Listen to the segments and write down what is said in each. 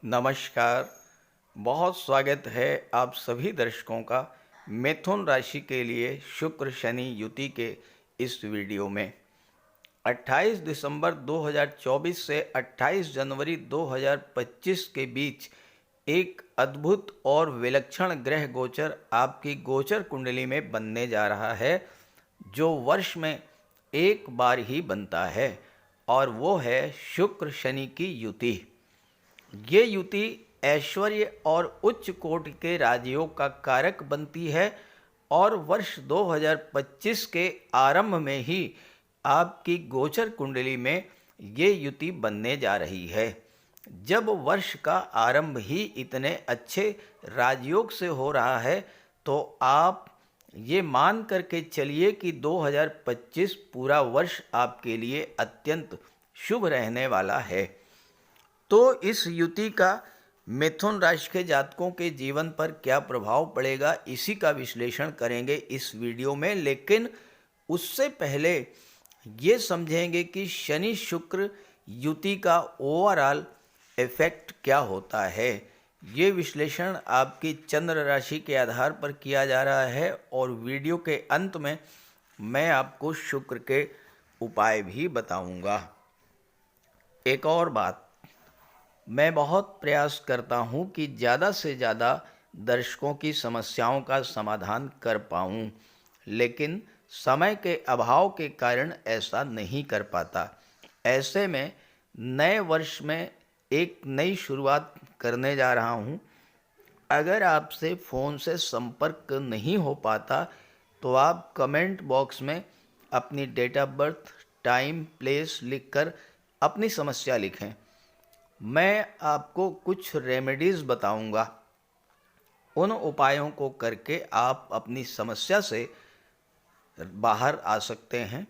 नमस्कार। बहुत स्वागत है आप सभी दर्शकों का मिथुन राशि के लिए शुक्र शनि युति के इस वीडियो में। 28 दिसंबर 2024 से 28 जनवरी 2025 के बीच एक अद्भुत और विलक्षण ग्रह गोचर आपकी गोचर कुंडली में बनने जा रहा है, जो वर्ष में एक बार ही बनता है, और वो है शुक्र शनि की युति। ये युति ऐश्वर्य और उच्च कोटि के राजयोग का कारक बनती है और वर्ष 2025 के आरंभ में ही आपकी गोचर कुंडली में ये युति बनने जा रही है। जब वर्ष का आरंभ ही इतने अच्छे राजयोग से हो रहा है, तो आप ये मान करके चलिए कि 2025 पूरा वर्ष आपके लिए अत्यंत शुभ रहने वाला है। तो इस युति का मिथुन राशि के जातकों के जीवन पर क्या प्रभाव पड़ेगा, इसी का विश्लेषण करेंगे इस वीडियो में। लेकिन उससे पहले ये समझेंगे कि शनि शुक्र युति का ओवरऑल इफेक्ट क्या होता है। ये विश्लेषण आपकी चंद्र राशि के आधार पर किया जा रहा है और वीडियो के अंत में मैं आपको शुक्र के उपाय भी बताऊंगा। एक और बात, मैं बहुत प्रयास करता हूं कि ज़्यादा से ज़्यादा दर्शकों की समस्याओं का समाधान कर पाऊं, लेकिन समय के अभाव के कारण ऐसा नहीं कर पाता। ऐसे में नए वर्ष में एक नई शुरुआत करने जा रहा हूं। अगर आपसे फ़ोन से संपर्क नहीं हो पाता तो आप कमेंट बॉक्स में अपनी date of birth, time, place लिखकर अपनी समस्या लिखें। मैं आपको कुछ रेमेडीज़ बताऊंगा। उन उपायों को करके आप अपनी समस्या से बाहर आ सकते हैं।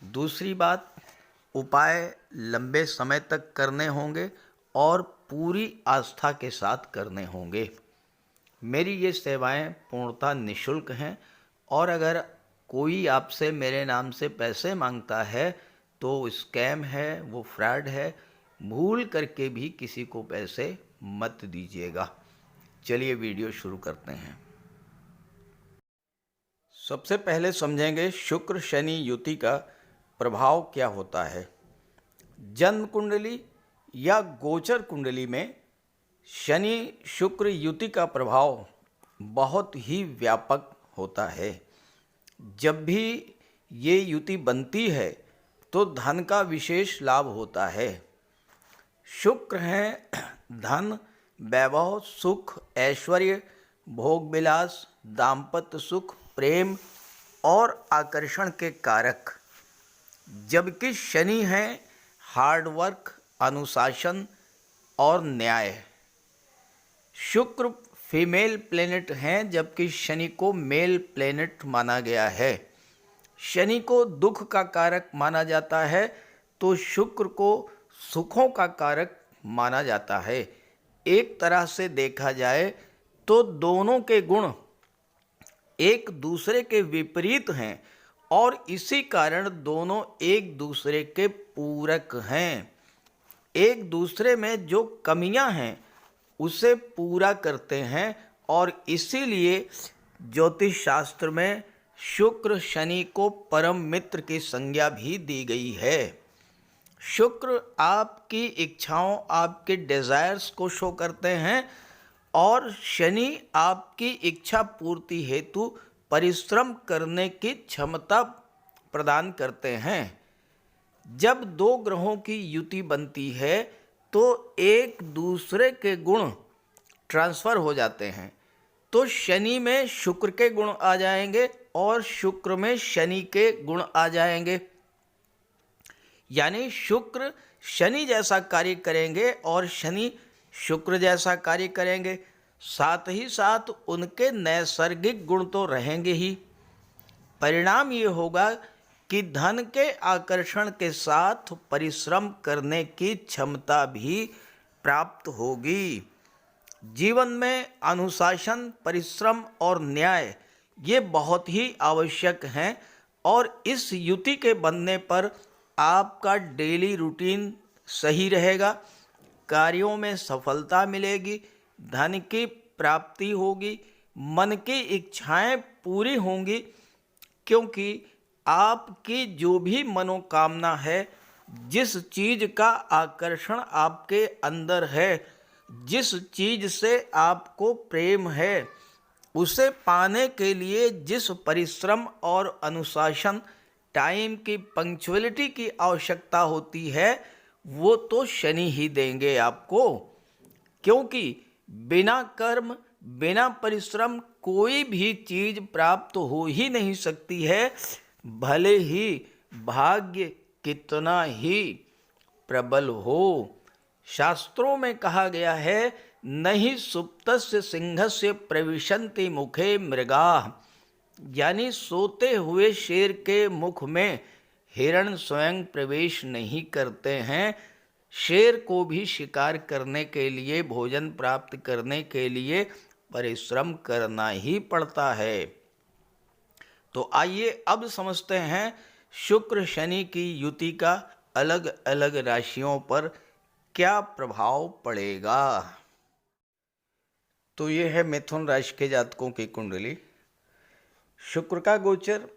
दूसरी बात, उपाय लंबे समय तक करने होंगे और पूरी आस्था के साथ करने होंगे। मेरी ये सेवाएं पूर्णतः निःशुल्क हैं और अगर कोई आपसे मेरे नाम से पैसे मांगता है तो स्कैम है, वो फ्रॉड है। भूल करके भी किसी को पैसे मत दीजिएगा। चलिए वीडियो शुरू करते हैं। सबसे पहले समझेंगे शुक्र शनि युति का प्रभाव क्या होता है। जन्म कुंडली या गोचर कुंडली में शनि शुक्र युति का प्रभाव बहुत ही व्यापक होता है। जब भी ये युति बनती है तो धन का विशेष लाभ होता है। शुक्र हैं धन, वैभव, सुख, ऐश्वर्य, भोग विलास, दाम्पत्य सुख, प्रेम और आकर्षण के कारक, जबकि शनि हैं हार्ड वर्क, अनुशासन और न्याय। शुक्र फीमेल प्लेनेट हैं, जबकि शनि को मेल प्लेनेट माना गया है। शनि को दुख का कारक माना जाता है तो शुक्र को सुखों का कारक माना जाता है। एक तरह से देखा जाए तो दोनों के गुण एक दूसरे के विपरीत हैं और इसी कारण दोनों एक दूसरे के पूरक हैं। एक दूसरे में जो कमियां हैं उसे पूरा करते हैं और इसीलिए ज्योतिष शास्त्र में शुक्र शनि को परम मित्र की संज्ञा भी दी गई है। शुक्र आपकी इच्छाओं, आपके डिज़ायर्स को शो करते हैं और शनि आपकी इच्छा पूर्ति हेतु परिश्रम करने की क्षमता प्रदान करते हैं। जब दो ग्रहों की युति बनती है तो एक दूसरे के गुण ट्रांसफ़र हो जाते हैं। तो शनि में शुक्र के गुण आ जाएंगे और शुक्र में शनि के गुण आ जाएंगे, यानी शुक्र शनि जैसा कार्य करेंगे और शनि शुक्र जैसा कार्य करेंगे। साथ ही साथ उनके नैसर्गिक गुण तो रहेंगे ही। परिणाम ये होगा कि धन के आकर्षण के साथ परिश्रम करने की क्षमता भी प्राप्त होगी। जीवन में अनुशासन, परिश्रम और न्याय ये बहुत ही आवश्यक हैं और इस युति के बनने पर आपका डेली रूटीन सही रहेगा। कार्यों में सफलता मिलेगी, धन की प्राप्ति होगी, मन की इच्छाएं पूरी होंगी, क्योंकि आपकी जो भी मनोकामना है, जिस चीज का आकर्षण आपके अंदर है, जिस चीज से आपको प्रेम है, उसे पाने के लिए जिस परिश्रम और अनुशासन, टाइम की पंक्चुअलिटी की आवश्यकता होती है, वो तो शनि ही देंगे आपको। क्योंकि बिना कर्म, बिना परिश्रम कोई भी चीज प्राप्त हो ही नहीं सकती है, भले ही भाग्य कितना ही प्रबल हो। शास्त्रों में कहा गया है, नहीं सुप्तस्य सिंहस्य प्रविशन्ति मुखे मृगाः, यानी सोते हुए शेर के मुख में हिरण स्वयं प्रवेश नहीं करते हैं। शेर को भी शिकार करने के लिए, भोजन प्राप्त करने के लिए परिश्रम करना ही पड़ता है। तो आइए अब समझते हैं शुक्र शनि की युति का अलग अलग राशियों पर क्या प्रभाव पड़ेगा। तो ये है मिथुन राशि के जातकों की कुंडली। शुक्र का गोचर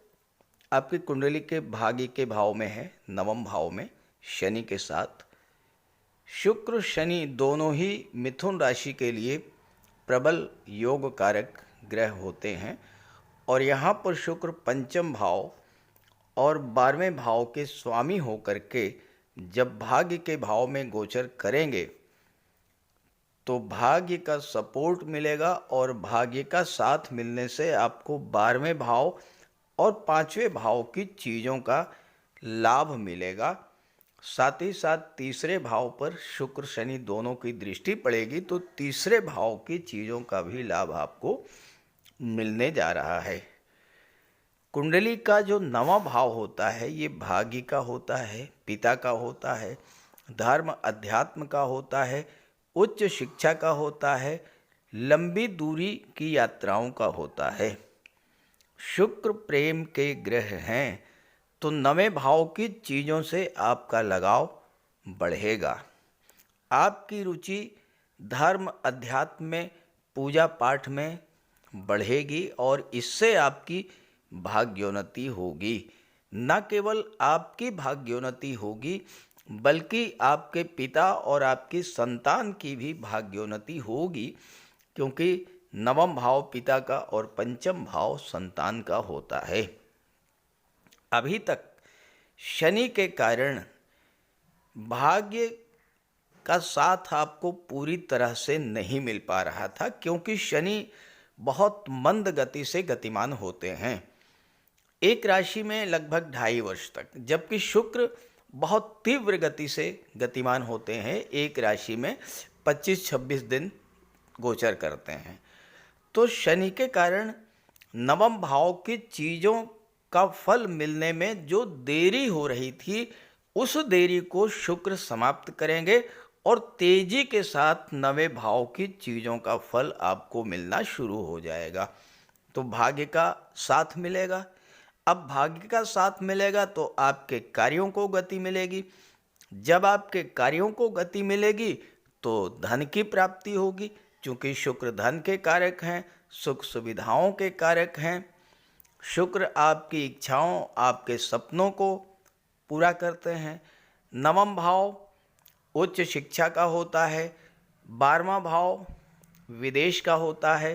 आपकी कुंडली के भाग्य के भाव में है, नवम भाव में शनि के साथ। शुक्र शनि दोनों ही मिथुन राशि के लिए प्रबल योग कारक ग्रह होते हैं, और यहाँ पर शुक्र पंचम भाव और 12वें भाव के स्वामी होकर के जब भाग्य के भाव में गोचर करेंगे तो भाग्य का सपोर्ट मिलेगा, और भाग्य का साथ मिलने से आपको 12वें भाव और 5वें भाव की चीज़ों का लाभ मिलेगा। साथ ही साथ तीसरे भाव पर शुक्र शनि दोनों की दृष्टि पड़ेगी, तो तीसरे भाव की चीज़ों का भी लाभ आपको मिलने जा रहा है। कुंडली का जो नवा भाव होता है, ये भाग्य का होता है, पिता का होता है, धर्म अध्यात्म का होता है, उच्च शिक्षा का होता है, लंबी दूरी की यात्राओं का होता है। शुक्र प्रेम के ग्रह हैं, तो नवे भाव की चीज़ों से आपका लगाव बढ़ेगा। आपकी रुचि धर्म अध्यात्म में, पूजा पाठ में बढ़ेगी, और इससे आपकी भाग्योन्नति होगी। न केवल आपकी भाग्योन्नति होगी, बल्कि आपके पिता और आपकी संतान की भी भाग्योन्नति होगी, क्योंकि नवम भाव पिता का और पंचम भाव संतान का होता है। अभी तक शनि के कारण भाग्य का साथ आपको पूरी तरह से नहीं मिल पा रहा था, क्योंकि शनि बहुत मंद गति से गतिमान होते हैं, एक राशि में लगभग 2.5 वर्ष तक, जबकि शुक्र बहुत तीव्र गति से गतिमान होते हैं, एक राशि में 25-26 दिन गोचर करते हैं। तो शनि के कारण नवम भाव की चीज़ों का फल मिलने में जो देरी हो रही थी, उस देरी को शुक्र समाप्त करेंगे, और तेजी के साथ नवे भाव की चीज़ों का फल आपको मिलना शुरू हो जाएगा। तो भाग्य का साथ मिलेगा। अब भाग्य का साथ मिलेगा तो आपके कार्यों को गति मिलेगी। जब आपके कार्यों को गति मिलेगी तो धन की प्राप्ति होगी, क्योंकि शुक्र धन के कारक हैं, सुख सुविधाओं के कारक हैं। शुक्र आपकी इच्छाओं, आपके सपनों को पूरा करते हैं। नवम भाव उच्च शिक्षा का होता है, 12वां भाव विदेश का होता है,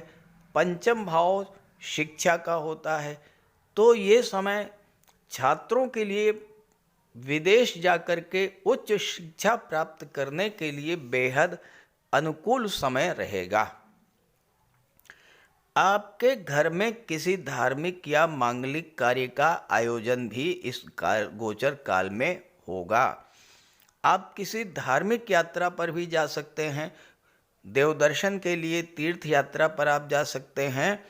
पंचम भाव शिक्षा का होता है। तो ये समय छात्रों के लिए विदेश जाकर के उच्च शिक्षा प्राप्त करने के लिए बेहद अनुकूल समय रहेगा। आपके घर में किसी धार्मिक या मांगलिक कार्य का आयोजन भी इस गोचर काल में होगा। आप किसी धार्मिक यात्रा पर भी जा सकते हैं, देवदर्शन के लिए तीर्थ यात्रा पर आप जा सकते हैं,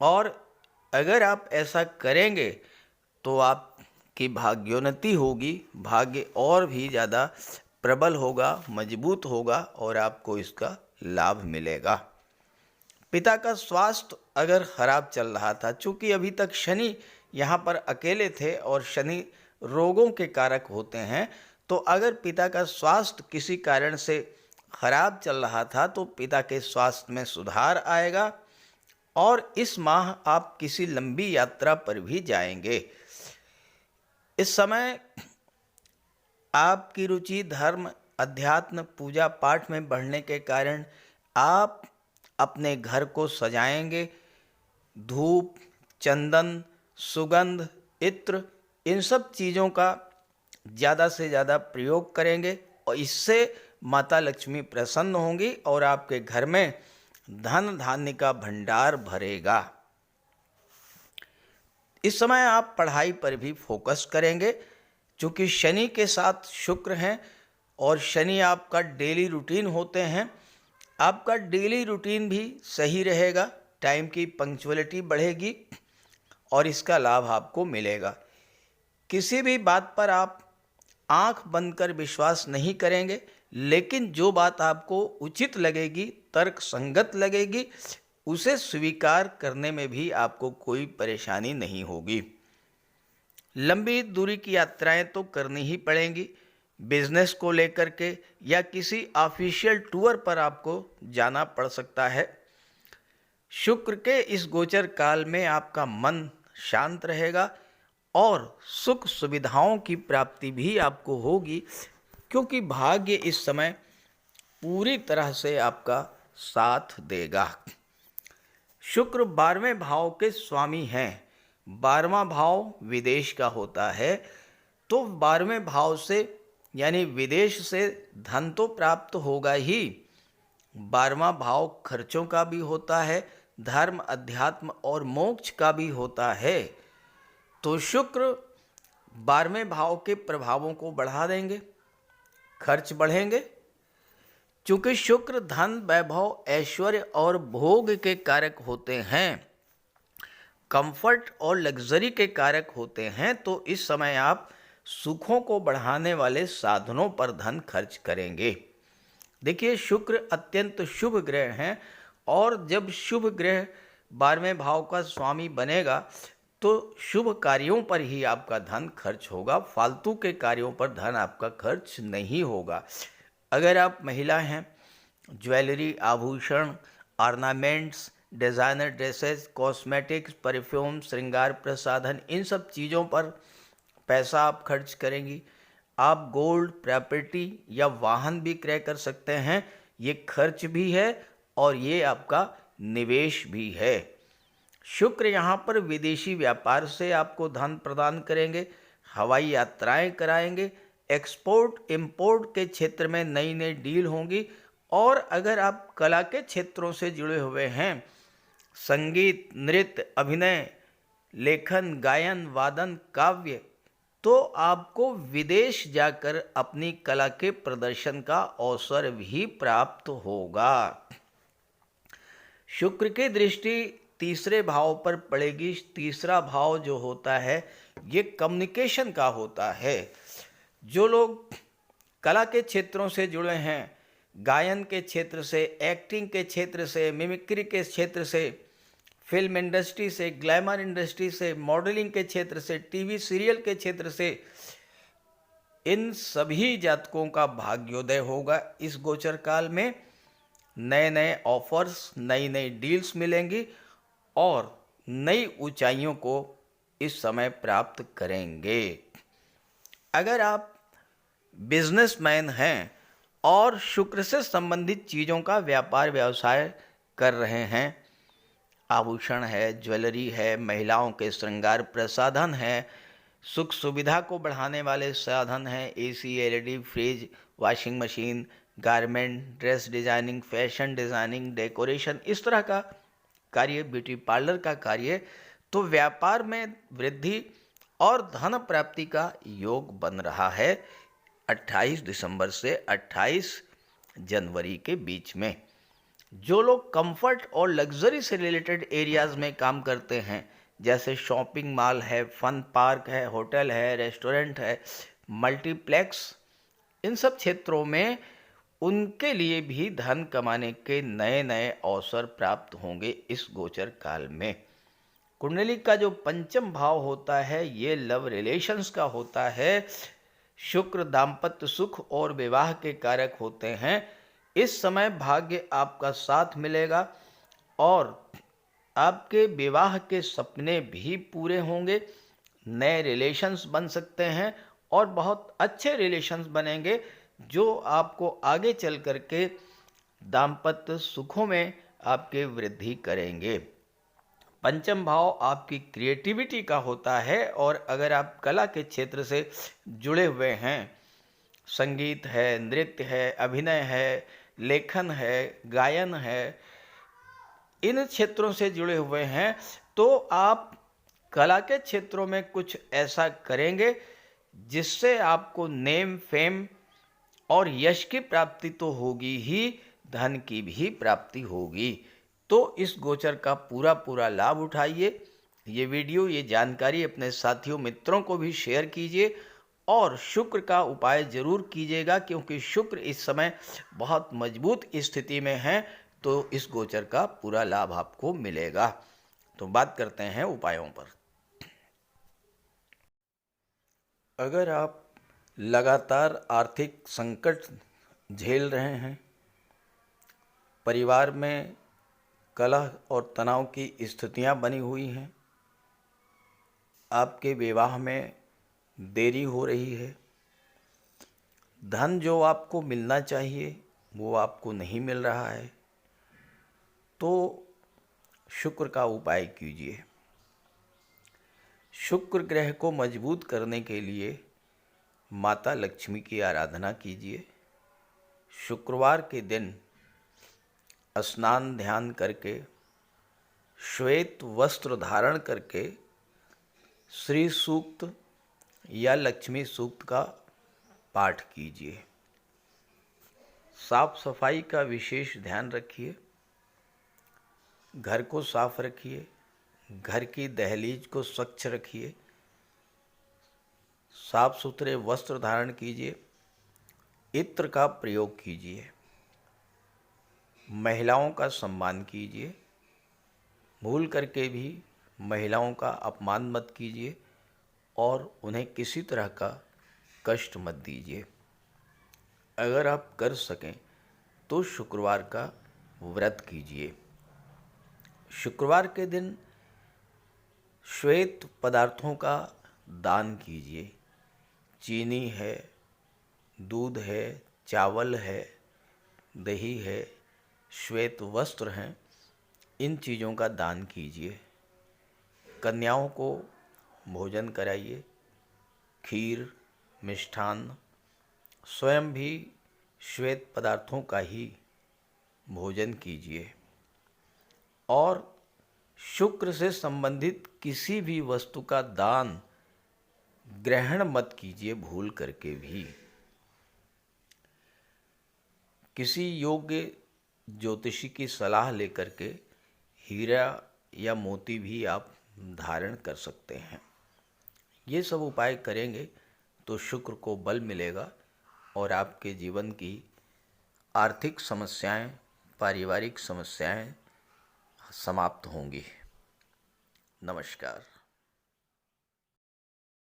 और अगर आप ऐसा करेंगे तो आपकी भाग्योन्नति होगी, भाग्य और भी ज़्यादा प्रबल होगा, मजबूत होगा, और आपको इसका लाभ मिलेगा। पिता का स्वास्थ्य अगर खराब चल रहा था, चूँकि अभी तक शनि यहाँ पर अकेले थे और शनि रोगों के कारक होते हैं, तो अगर पिता का स्वास्थ्य किसी कारण से खराब चल रहा था तो पिता के स्वास्थ्य में सुधार आएगा और इस माह आप किसी लंबी यात्रा पर भी जाएंगे। इस समय आपकी रुचि धर्म, अध्यात्म, पूजा पाठ में बढ़ने के कारण आप अपने घर को सजाएंगे। धूप, चंदन, सुगंध, इत्र, इन सब चीज़ों का ज़्यादा से ज़्यादा प्रयोग करेंगे और इससे माता लक्ष्मी प्रसन्न होंगी और आपके घर में धन धान्य का भंडार भरेगा। इस समय आप पढ़ाई पर भी फोकस करेंगे क्योंकि शनि के साथ शुक्र हैं और शनि आपका डेली रूटीन होते हैं। आपका डेली रूटीन भी सही रहेगा, टाइम की पंक्चुअलिटी बढ़ेगी और इसका लाभ आपको मिलेगा। किसी भी बात पर आप आंख बंद कर विश्वास नहीं करेंगे, लेकिन जो बात आपको उचित लगेगी, तर्क संगत लगेगी, उसे स्वीकार करने में भी आपको कोई परेशानी नहीं होगी। लंबी दूरी की यात्राएं तो करनी ही पड़ेंगी। बिजनेस को लेकर के या किसी ऑफिशियल टूर पर आपको जाना पड़ सकता है। शुक्र के इस गोचर काल में आपका मन शांत रहेगा और सुख सुविधाओं की प्राप्ति भी आपको होगी क्योंकि भाग्य इस समय पूरी तरह से आपका साथ देगा। शुक्र 12वें भाव के स्वामी हैं। 12वां भाव विदेश का होता है, तो 12वें भाव से यानी विदेश से धन तो प्राप्त होगा ही। 12वां भाव खर्चों का भी होता है, धर्म, अध्यात्म और मोक्ष का भी होता है। तो शुक्र 12वें भाव के प्रभावों को बढ़ा देंगे, खर्च बढ़ेंगे। चूंकि शुक्र धन, वैभव, ऐश्वर्य और भोग के कारक होते हैं, कंफर्ट और लग्जरी के कारक होते हैं, तो इस समय आप सुखों को बढ़ाने वाले साधनों पर धन खर्च करेंगे। देखिए, शुक्र अत्यंत शुभ ग्रह हैं और जब शुभ ग्रह 12वें भाव का स्वामी बनेगा तो शुभ कार्यों पर ही आपका धन खर्च होगा, फालतू के कार्यों पर धन आपका खर्च नहीं होगा। अगर आप महिला हैं, ज्वेलरी, आभूषण, ornaments, designer dresses, cosmetics, perfume, श्रृंगार प्रसाधन, इन सब चीज़ों पर पैसा आप खर्च करेंगी। आप गोल्ड, प्रॉपर्टी या वाहन भी क्रय कर सकते हैं। ये खर्च भी है और ये आपका निवेश भी है। शुक्र यहाँ पर विदेशी व्यापार से आपको धन प्रदान करेंगे, हवाई यात्राएं कराएंगे, एक्सपोर्ट इंपोर्ट के क्षेत्र में नई नई डील होंगी। और अगर आप कला के क्षेत्रों से जुड़े हुए हैं, संगीत, नृत्य, अभिनय, लेखन, गायन, वादन, काव्य, तो आपको विदेश जाकर अपनी कला के प्रदर्शन का अवसर भी प्राप्त होगा। शुक्र की दृष्टि तीसरे भाव पर पड़ेगी। तीसरा भाव जो होता है ये कम्युनिकेशन का होता है। जो लोग कला के क्षेत्रों से जुड़े हैं, गायन के क्षेत्र से, एक्टिंग के क्षेत्र से, मिमिक्री के क्षेत्र से, फिल्म इंडस्ट्री से, ग्लैमर इंडस्ट्री से, मॉडलिंग के क्षेत्र से, टीवी सीरियल के क्षेत्र से, इन सभी जातकों का भाग्योदय होगा। इस गोचर काल में नए नए ऑफर्स, नई नई डील्स मिलेंगी और नई ऊंचाइयों को इस समय प्राप्त करेंगे। अगर आप बिजनेसमैन हैं और शुक्र से संबंधित चीज़ों का व्यापार व्यवसाय कर रहे हैं, आभूषण है, ज्वेलरी है, महिलाओं के श्रृंगार प्रसाधन है, सुख सुविधा को बढ़ाने वाले साधन हैं, AC, LED, fridge, washing machine, garment, dress designing, fashion designing, decoration, इस तरह का कार्य, ब्यूटी पार्लर का कार्य, तो व्यापार में वृद्धि और धन प्राप्ति का योग बन रहा है 28 दिसंबर से 28 जनवरी के बीच में। जो लोग कंफर्ट और लग्जरी से रिलेटेड एरियाज में काम करते हैं, जैसे शॉपिंग मॉल है, फन पार्क है, होटल है, रेस्टोरेंट है, मल्टीप्लेक्स, इन सब क्षेत्रों में उनके लिए भी धन कमाने के नए नए अवसर प्राप्त होंगे इस गोचर काल में। कुंडली का जो पंचम भाव होता है ये लव रिलेशंस का होता है। शुक्र दाम्पत्य सुख और विवाह के कारक होते हैं। इस समय भाग्य आपका साथ मिलेगा और आपके विवाह के सपने भी पूरे होंगे। नए रिलेशंस बन सकते हैं और बहुत अच्छे रिलेशंस बनेंगे जो आपको आगे चल कर के दाम्पत्य सुखों में आपके वृद्धि करेंगे। पंचम भाव आपकी क्रिएटिविटी का होता है और अगर आप कला के क्षेत्र से जुड़े हुए हैं, संगीत है, नृत्य है, अभिनय है, लेखन है, गायन है, इन क्षेत्रों से जुड़े हुए हैं, तो आप कला के क्षेत्रों में कुछ ऐसा करेंगे जिससे आपको नेम फेम और यश की प्राप्ति तो होगी ही, धन की भी प्राप्ति होगी। तो इस गोचर का पूरा पूरा लाभ उठाइए। ये वीडियो, ये जानकारी अपने साथियों मित्रों को भी शेयर कीजिए और शुक्र का उपाय जरूर कीजिएगा, क्योंकि शुक्र इस समय बहुत मजबूत स्थिति में है, तो इस गोचर का पूरा लाभ आपको मिलेगा। तो बात करते हैं उपायों पर। अगर आप लगातार आर्थिक संकट झेल रहे हैं, परिवार में कलह और तनाव की स्थितियां बनी हुई हैं, आपके विवाह में देरी हो रही है, धन जो आपको मिलना चाहिए वो आपको नहीं मिल रहा है, तो शुक्र का उपाय कीजिए। शुक्र ग्रह को मजबूत करने के लिए माता लक्ष्मी की आराधना कीजिए। शुक्रवार के दिन स्नान ध्यान करके, श्वेत वस्त्र धारण करके श्री सूक्त या लक्ष्मी सूक्त का पाठ कीजिए। साफ सफाई का विशेष ध्यान रखिए, घर को साफ रखिए, घर की दहलीज को स्वच्छ रखिए, साफ सुथरे वस्त्र धारण कीजिए, इत्र का प्रयोग कीजिए, महिलाओं का सम्मान कीजिए, भूल करके भी महिलाओं का अपमान मत कीजिए और उन्हें किसी तरह का कष्ट मत दीजिए। अगर आप कर सकें तो शुक्रवार का व्रत कीजिए। शुक्रवार के दिन श्वेत पदार्थों का दान कीजिए। चीनी है, दूध है, चावल है, दही है, श्वेत वस्त्र हैं, इन चीज़ों का दान कीजिए। कन्याओं को भोजन कराइए, खीर, मिष्ठान्न, स्वयं भी श्वेत पदार्थों का ही भोजन कीजिए और शुक्र से संबंधित किसी भी वस्तु का दान ग्रहण मत कीजिए भूल करके भी। किसी योग्य ज्योतिषी की सलाह लेकर के हीरा या मोती भी आप धारण कर सकते हैं। ये सब उपाय करेंगे तो शुक्र को बल मिलेगा और आपके जीवन की आर्थिक समस्याएं, पारिवारिक समस्याएं समाप्त होंगी। नमस्कार।